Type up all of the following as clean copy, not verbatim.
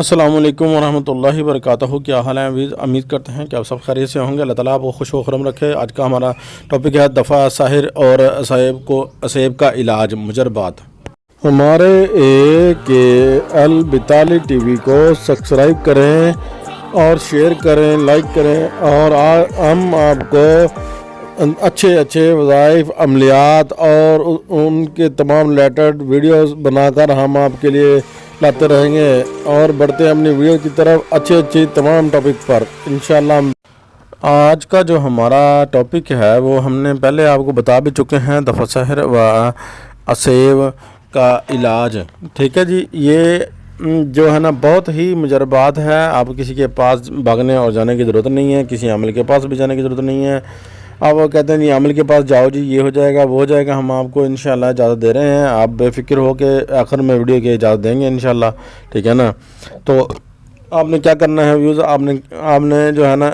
السلام علیکم ورحمۃ اللہ وبرکاتہ۔ کیا حال ہے عزیز؟ امید کرتے ہیں کہ آپ سب خیریت سے ہوں گے۔ اللہ تعالیٰ آپ کو خوش و خرم رکھے۔ آج کا ہمارا ٹاپک ہے دفع ساحر اور آسیب کا علاج، مجربات۔ ہمارے AKL42 ٹی وی کو سبسکرائب کریں اور شیئر کریں، لائک کریں، اور ہم آپ کو اچھے وظائف، عملیات اور ان کے تمام ریلیٹڈ ویڈیوز بنا کر ہم آپ کے لیے لاتے رہیں گے اور بڑھتے ہیں اپنی ویڈیو کی طرف اچھی تمام ٹاپک پر انشاءاللہ۔ آج کا جو ہمارا ٹاپک ہے وہ ہم نے پہلے آپ کو بتا بھی چکے ہیں، دفع سحر و آسیب کا علاج، ٹھیک ہے جی۔ یہ جو ہے نا بہت ہی مجربات ہے، آپ کسی کے پاس بھاگنے اور جانے کی ضرورت نہیں ہے، کسی عامل کے پاس بھی جانے کی ضرورت نہیں ہے۔ آپ وہ کہتے ہیں جی عامل کے پاس جاؤ جی، یہ ہو جائے گا وہ ہو جائے گا، ہم آپ کو انشاءاللہ اجازت دے رہے ہیں، آپ بے فکر ہو کے آخر میں ویڈیو کی اجازت دیں گے انشاءاللہ، ٹھیک ہے نا۔ تو آپ نے کیا کرنا ہے ویوز، آپ نے جو ہے نا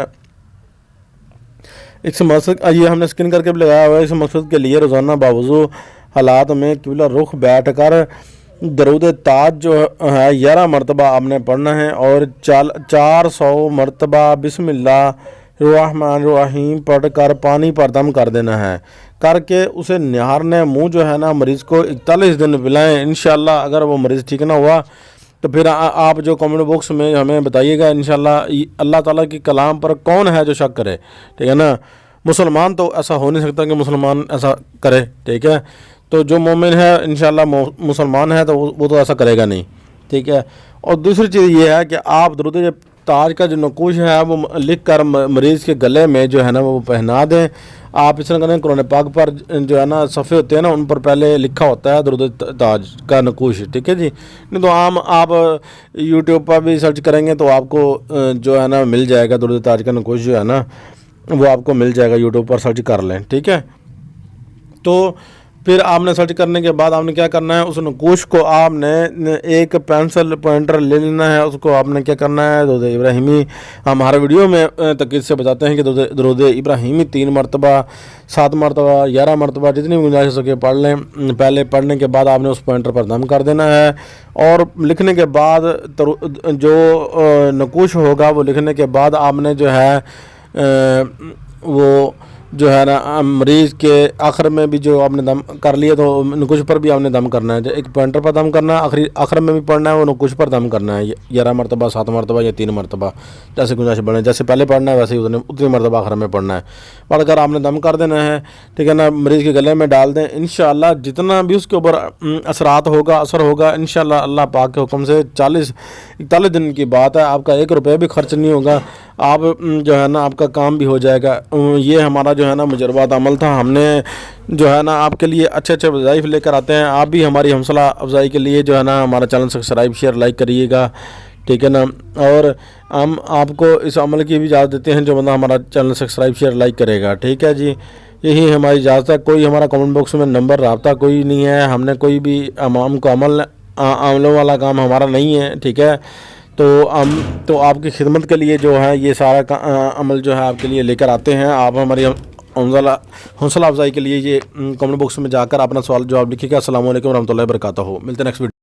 اس مقصد، یہ ہم نے اسکرین کر کے بھی لگایا ہوا ہے، اس مقصد کے لیے روزانہ باوضو حالات میں قبلہ رخ بیٹھ کر درود تاج جو ہے 11 مرتبہ آپ نے پڑھنا ہے، اور 400 مرتبہ بسم اللہ الرحمن الرحیم پڑھ کر پانی پر دم کر دینا ہے، کر کے اسے نہارنے منہ جو ہے نا مریض کو 41 دن پلائیں انشاءاللہ۔ اگر وہ مریض ٹھیک نہ ہوا تو پھر آپ جو کامنٹ باکس میں ہمیں بتائیے گا انشاءاللہ۔ اللہ تعالیٰ کی کلام پر کون ہے جو شک کرے، ٹھیک ہے نا۔ مسلمان تو ایسا ہو نہیں سکتا کہ مسلمان ایسا کرے، ٹھیک ہے۔ تو جو مومن ہے انشاءاللہ مسلمان ہے تو وہ تو ایسا کرے گا نہیں، ٹھیک ہے۔ اور دوسری چیز یہ ہے کہ آپ درود تاج کا جو نقوش ہے وہ لکھ کر مریض کے گلے میں جو ہے نا وہ پہنا دیں۔ آپ اس طرح کریں، قرآن پاک پر جو ہے نا صفحے ہوتے ہیں نا ان پر پہلے لکھا ہوتا ہے درود تاج کا نقوش، ٹھیک ہے جی۔ نہیں تو آپ یوٹیوب پر بھی سرچ کریں گے تو آپ کو جو ہے نا مل جائے گا، درود تاج کا نقوش جو ہے نا وہ آپ کو مل جائے گا، یوٹیوب پر سرچ کر لیں، ٹھیک ہے۔ تو پھر آپ نے سرچ کرنے کے بعد آپ نے کیا کرنا ہے، اس نقوش کو آپ نے ایک پینسل پوائنٹر لے لینا ہے، اس کو آپ نے کیا کرنا ہے، درود ابراہیمی ہم ہر ویڈیو میں تاکید سے بتاتے ہیں کہ درود ابراہیمی 3 مرتبہ، 7 مرتبہ، 11 مرتبہ جتنی بھی گنجائش ہو سکے پڑھ لیں۔ پہلے پڑھنے کے بعد آپ نے اس پوائنٹر پر دم کر دینا ہے، اور لکھنے کے بعد جو نقوش ہوگا وہ لکھنے کے بعد آپ نے جو ہے وہ جو ہے نا مریض کے آخر میں بھی جو آپ نے دم کر لیا تو نقوش پر بھی آپ نے دم کرنا ہے، ایک پوائنٹر پر دم کرنا ہے، آخر میں بھی پڑھنا ہے، وہ نقوش پر دم کرنا ہے 11 مرتبہ، 7 مرتبہ یا 3 مرتبہ، جیسے گنجائش بنے، جیسے پہلے پڑھنا ہے ویسے ہی اتنی مرتبہ آخر میں پڑھنا ہے، پڑھ کر آپ نے دم کر دینا ہے، ٹھیک ہے نا۔ مریض کے گلے میں ڈال دیں انشاءاللہ۔ جتنا بھی اس کے اوپر اثر ہوگا انشاءاللہ اللہ پاک کے حکم سے 41 دن کی بات ہے، آپ کا 1 روپے بھی خرچ نہیں ہوگا، آپ جو ہے نا آپ کا کام بھی ہو جائے گا۔ یہ ہمارا جو ہے نا مجربات عمل تھا، ہم نے جو ہے نا آپ کے لیے اچھے وظائف لے کر آتے ہیں۔ آپ بھی ہماری حوصلہ افزائی کے لیے جو ہے نا ہمارا چینل سبسکرائب، شیئر، لائک کریے گا، ٹھیک ہے نا۔ اور ہم آپ کو اس عمل کی بھی اجازت دیتے ہیں جو بندہ ہمارا چینل سبسکرائب، شیئر، لائک کرے گا، ٹھیک ہے جی۔ یہی ہماری اجازت ہے، کوئی ہمارا کامنٹ باکس میں نمبر رابطہ کوئی نہیں ہے، ہم نے کوئی بھی عوام کو عملوں والا کام ہمارا نہیں ہے، ٹھیک ہے۔ تو آپ کی خدمت کے لیے جو ہے یہ سارا عمل جو ہے آپ کے لیے لے کر آتے ہیں۔ آپ ہماری حوصلہ افزائی کے لیے یہ کامنٹ باکس میں جا کر اپنا سوال جواب لکھیے گا۔ السلام علیکم ورحمۃ اللہ وبرکاتہ۔ ملتے ہیں نیکسٹ ویڈیو۔